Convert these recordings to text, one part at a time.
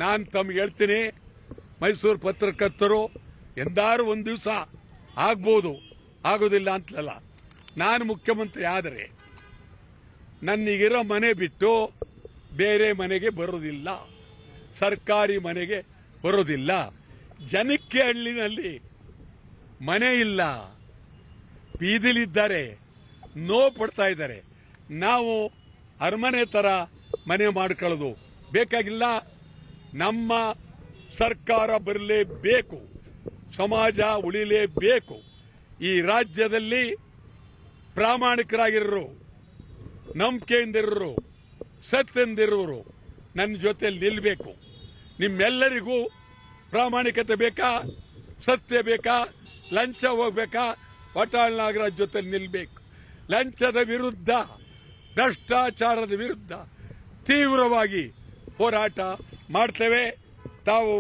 ನಾನು ತಮ್ಗೆ ಹೇಳ್ತೀನಿ, ಮೈಸೂರು ಪತ್ರಕರ್ತರು ಎಂದಾರು ಒಂದು ದಿವಸ ಆಗ್ಬೋದು, ಆಗೋದಿಲ್ಲ ಅಂತಲಲ್ಲ. ನಾನು ಮುಖ್ಯಮಂತ್ರಿ ಆದರೆ ನನ್ನೀಗಿರೋ ಮನೆ ಬಿಟ್ಟು ಬೇರೆ ಮನೆಗೆ ಬರೋದಿಲ್ಲ, ಸರ್ಕಾರಿ ಮನೆಗೆ ಬರೋದಿಲ್ಲ. ಜನಕ್ಕೆ ಹಳ್ಳಿನಲ್ಲಿ ಮನೆ ಇಲ್ಲ, ಬೀದಿಲಿದ್ದಾರೆ, ನೋವು ಪಡ್ತಾ ಇದ್ದಾರೆ. ನಾವು ಅರಮನೆ ತರ ಮನೆ ಮಾಡ್ಕೊಳ್ಳೋದು ಬೇಕಾಗಿಲ್ಲ. ನಮ್ಮ ಸರ್ಕಾರ ಬರಲೇಬೇಕು, ಸಮಾಜ ಉಳಿಲೇಬೇಕು. ಈ ರಾಜ್ಯದಲ್ಲಿ ಪ್ರಾಮಾಣಿಕರಾಗಿರೋರು, ನಂಬಿಕೆಯಿಂದಿರೋರು, ಸತ್ಯಂದಿರೋರು ನನ್ನ ಜೊತೆಲಿ ನಿಲ್ಲಬೇಕು. ನಿಮ್ಮೆಲ್ಲರಿಗೂ ಪ್ರಾಮಾಣಿಕತೆ ಬೇಕಾ, ಸತ್ಯ ಬೇಕಾ, ಲಂಚ ಹೋಗ್ಬೇಕಾ? ವಾಟಾಳ್ ನಾಗರಾಜ್ ಜೊತೆ ನಿಲ್ಲಬೇಕು. ಲಂಚದ ವಿರುದ್ಧ, ಭ್ರಷ್ಟಾಚಾರದ ವಿರುದ್ಧ ತೀವ್ರವಾಗಿ ಹೋರಾಟ ಮಾಡ್ತೇವೆ. ತಾವು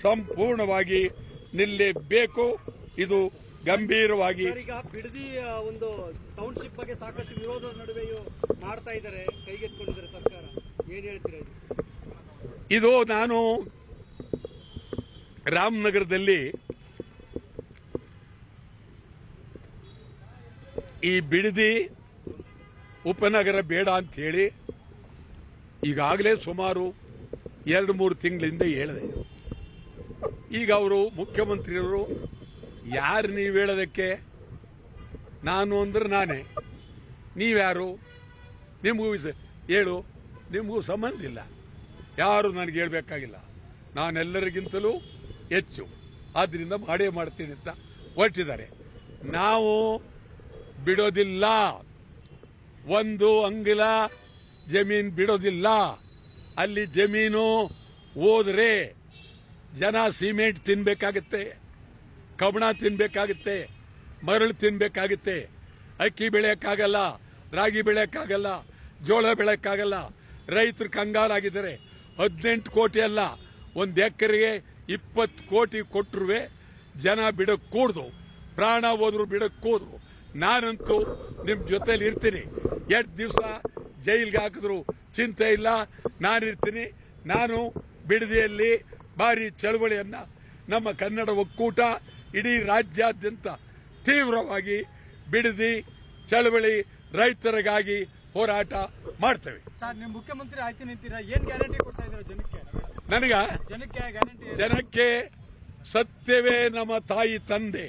ಸಂಪೂರ್ಣವಾಗಿ ನಿಲ್ಲಬೇಕು. ಇದು ಗಂಭೀರವಾಗಿ ಈಗ ಬಿಡದಿ ಒಂದು ಟೌನ್ಶಿಪ್ ಬಗ್ಗೆ ಸಾಕಷ್ಟು ವಿರೋಧದ ನಡುವೆಯೂ ಮಾಡ್ತಾ ಇದ್ದಾರೆ, ಕೈಗೆತ್ತಿಕೊಂಡಿದ್ದಾರೆ ಸರ್ಕಾರ. ಏನ್ ಹೇಳ್ತೀರಾ? ಇದು ನಾನು ರಾಮನಗರದಲ್ಲಿ ಈ ಬಿಡದಿ ಉಪನಗರ ಬೇಡ ಅಂತ ಹೇಳಿ ಈಗಾಗಲೇ ಸುಮಾರು 2-3 ತಿಂಗಳಿಂದ ಹೇಳಿದೆ. ಈಗ ಅವರು ಮುಖ್ಯಮಂತ್ರಿಯವರು, ಯಾರು ನೀವು ಹೇಳೋದಕ್ಕೆ? ನಾನು ಅಂದ್ರೆ ನಾನೇ, ನೀವ್ಯಾರು? ನಿಮಗೂ ಹೇಳು, ನಿಮಗೂ ಸಂಬಂಧ ಇಲ್ಲ. ಯಾರು ನನಗೆ ಹೇಳಬೇಕಾಗಿಲ್ಲ. ನಾನೆಲ್ಲರಿಗಿಂತಲೂ ಹೆಚ್ಚು, ಆದ್ರಿಂದ ಮಾಡೇ ಮಾಡ್ತೀನಿ ಅಂತ ಹೊರಟಿದ್ದಾರೆ. ನಾವು ಬಿಡೋದಿಲ್ಲ, ಒಂದು ಅಂಗಿಲ ಜಮೀನು ಬಿಡೋದಿಲ್ಲ. ಅಲ್ಲಿ ಜಮೀನು ಹೋದ್ರೆ ಜನ ಸಿಮೆಂಟ್ ತಿನ್ಬೇಕಾಗತ್ತೆ, ಕಬ್ಬಣ ತಿನ್ಬೇಕಾಗತ್ತೆ, ಮರಳು ತಿನ್ಬೇಕಾಗತ್ತೆ. ಅಕ್ಕಿ ಬೆಳೆಯಕ್ಕಾಗಲ್ಲ, ರಾಗಿ ಬೆಳೆಯಕ್ಕಾಗಲ್ಲ, ಜೋಳ ಬೆಳೆಯಕ್ಕಾಗಲ್ಲ. ರೈತರು ಕಂಗಾಲಾಗಿದ್ದಾರೆ. 18 ಕೋಟಿ ಅಲ್ಲ, 1 ಎಕರೆಗೆ 20 ಕೋಟಿ ಕೊಟ್ಟರು ಜನ ಬಿಡಕ್ಕೂಡ್ದು, ಪ್ರಾಣ ಹೋದ್ರು ಬಿಡಕ್ಕೂಡ್ದು. ನಾನಂತೂ ನಿಮ್ ಜೊತೆಲಿ ಇರ್ತೀನಿ. 2 ದಿವಸ ಜೈಲ್ಗೆ ಹಾಕಿದ್ರು ಚಿಂತೆ ಇಲ್ಲ, ನಾನಿರ್ತೀನಿ. ನಾನು ಬಿಡದಿಯಲ್ಲಿ ಭಾರಿ ಚಳವಳಿಯನ್ನ ನಮ್ಮ ಕನ್ನಡ ಒಕ್ಕೂಟ ಇಡೀ ರಾಜ್ಯಾದ್ಯಂತ ತೀವ್ರವಾಗಿ ಬಿಡದಿ ಚಳವಳಿ ರೈತರಿಗಾಗಿ ಹೋರಾಟ ಮಾಡ್ತೇವೆ. ಸರ್, ನೀವು ಮುಖ್ಯಮಂತ್ರಿ ಆಯ್ಕೆ ನಿಂತೀರಾ, ಏನ್ ಗ್ಯಾರಂಟಿ ಕೊಡ್ತಾ ಇದ್ದೀರಾ ಜನಕ್ಕೆ? ನನಗ ಜನಕ್ಕೆ ಸತ್ಯವೇ ನಮ್ಮ ತಾಯಿ ತಂದೆ,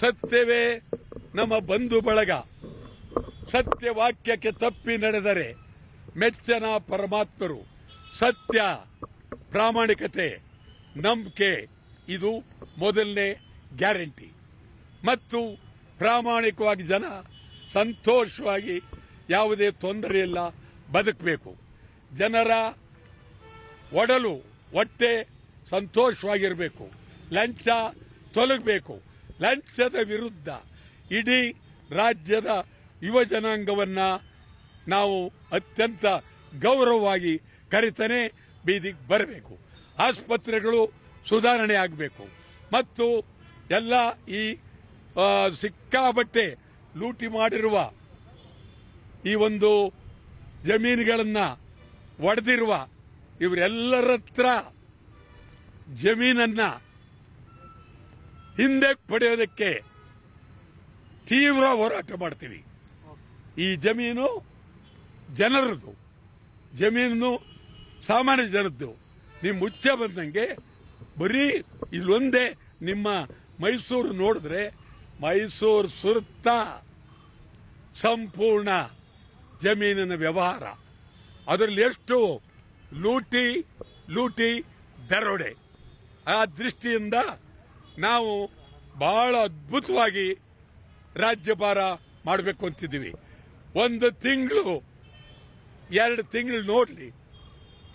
ಸತ್ಯವೇ ನಮ್ಮ ಬಂಧು ಬಳಗ, ಸತ್ಯ ವಾಕ್ಯಕ್ಕೆ ತಪ್ಪಿ ನಡೆದರೆ ಮೆಚ್ಚನ ಪರಮಾತ್ಮರು. ಸತ್ಯ, ಪ್ರಾಮಾಣಿಕತೆ, ನಂಬಿಕೆ ಇದು ಮೊದಲನೇ ಗ್ಯಾರಂಟಿ. ಮತ್ತು ಪ್ರಾಮಾಣಿಕವಾಗಿ ಜನ ಸಂತೋಷವಾಗಿ ಯಾವುದೇ ತೊಂದರೆಯಿಲ್ಲ ಬದುಕಬೇಕು. ಜನರ ಒಡಲು ಹೊಟ್ಟೆ ಸಂತೋಷವಾಗಿರಬೇಕು. ಲಂಚ ತೊಲಗಬೇಕು. ಲಂಚದ ವಿರುದ್ಧ ಇಡೀ ರಾಜ್ಯದ ಯುವ ಜನಾಂಗವನ್ನ ನಾವು ಅತ್ಯಂತ ಗೌರವವಾಗಿ ಕರಿತಾನೆ ಬೀದಿಗೆ ಬರಬೇಕು. ಆಸ್ಪತ್ರೆಗಳು ಸುಧಾರಣೆ ಆಗಬೇಕು. ಮತ್ತು ಎಲ್ಲ ಈ ಸಿಕ್ಕಾಬಟ್ಟೆ ಲೂಟಿ ಮಾಡಿರುವ ಈ ಒಂದು ಜಮೀನುಗಳನ್ನ ಒಡೆದಿರುವ ಇವರೆಲ್ಲರ ಹತ್ರ ಜಮೀನನ್ನ ಹಿಂದೆ ಪಡೆಯೋದಕ್ಕೆ ತೀವ್ರ ಹೋರಾಟ ಮಾಡ್ತೀವಿ. ಈ ಜಮೀನು ಜನರದು, ಜಮೀನು ಸಾಮಾನ್ಯ ಜನರದ್ದು. ನೀವು ಮುಚ್ಚೆ ಬಂದಂಗೆ ಬರೀ ಇಲ್ಲೊಂದೇ ನಿಮ್ಮ ಮೈಸೂರು ನೋಡಿದ್ರೆ ಮೈಸೂರು ಸುತ್ತ ಸಂಪೂರ್ಣ ಜಮೀನಿನ ವ್ಯವಹಾರ. ಅದರಲ್ಲಿ ಎಷ್ಟು ಲೂಟಿ ದರೋಡೆ. ಆ ದೃಷ್ಟಿಯಿಂದ ನಾವು ಬಹಳ ಅದ್ಭುತವಾಗಿ ರಾಜ್ಯಭಾರ ಮಾಡಬೇಕು ಅಂತಿದ್ದೀವಿ. 1 ತಿಂಗಳು 2 ತಿಂಗಳು ನೋಡ್ಲಿ,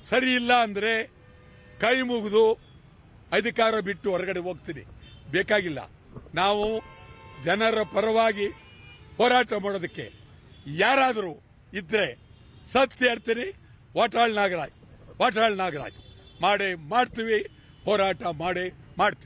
ಸರಿ ಇಲ್ಲ ಅಂದ್ರೆ ಕೈ ಮುಗಿದು ಅಧಿಕಾರ ಬಿಟ್ಟು ಹೊರಗಡೆ ಹೋಗ್ತೀನಿ. ಬೇಕಾಗಿಲ್ಲ. ನಾವು ಜನರ ಪರವಾಗಿ ಹೋರಾಟ ಮಾಡೋದಕ್ಕೆ ಯಾರಾದರೂ ಇದ್ರೆ ಸತ್ಯ ಹೇಳ್ತೀನಿ. ವಾಟಾಳ್ ನಾಗರಾಜ್ ಮಾಡೇ ಮಾಡ್ತೀವಿ, ಹೋರಾಟ ಮಾಡೇ ಮಾಡ್ತೀವಿ.